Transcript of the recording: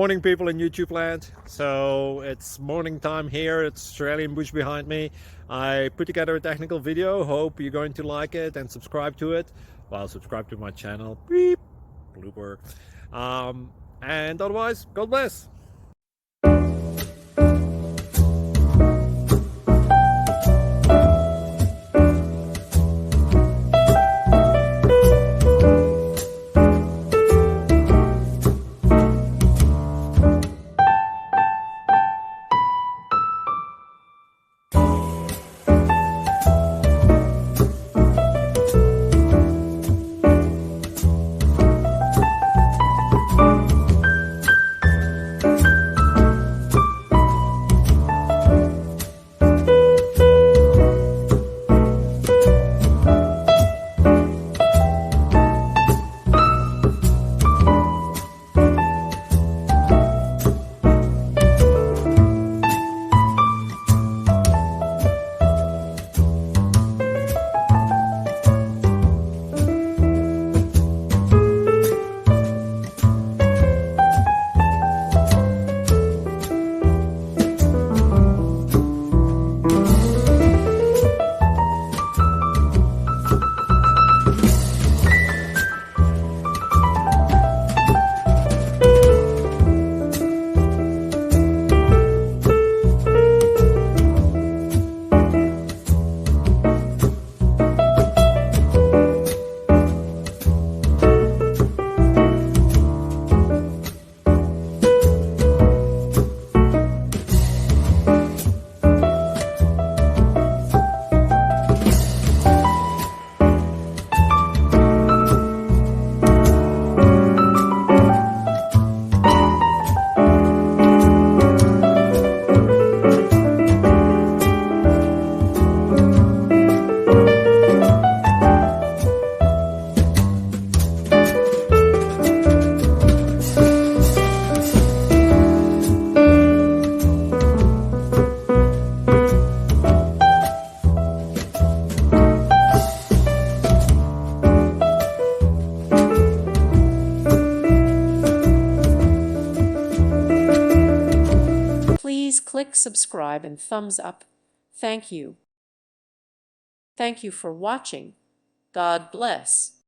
Morning people in YouTube land. So it's morning time here. It's Australian bush behind me. I put together a technical video. Hope you're going to like it and subscribe to it. Well, subscribe to my channel. Beep. Blooper. And otherwise, God bless. Please click subscribe and thumbs up. Thank you. Thank you for watching. God bless.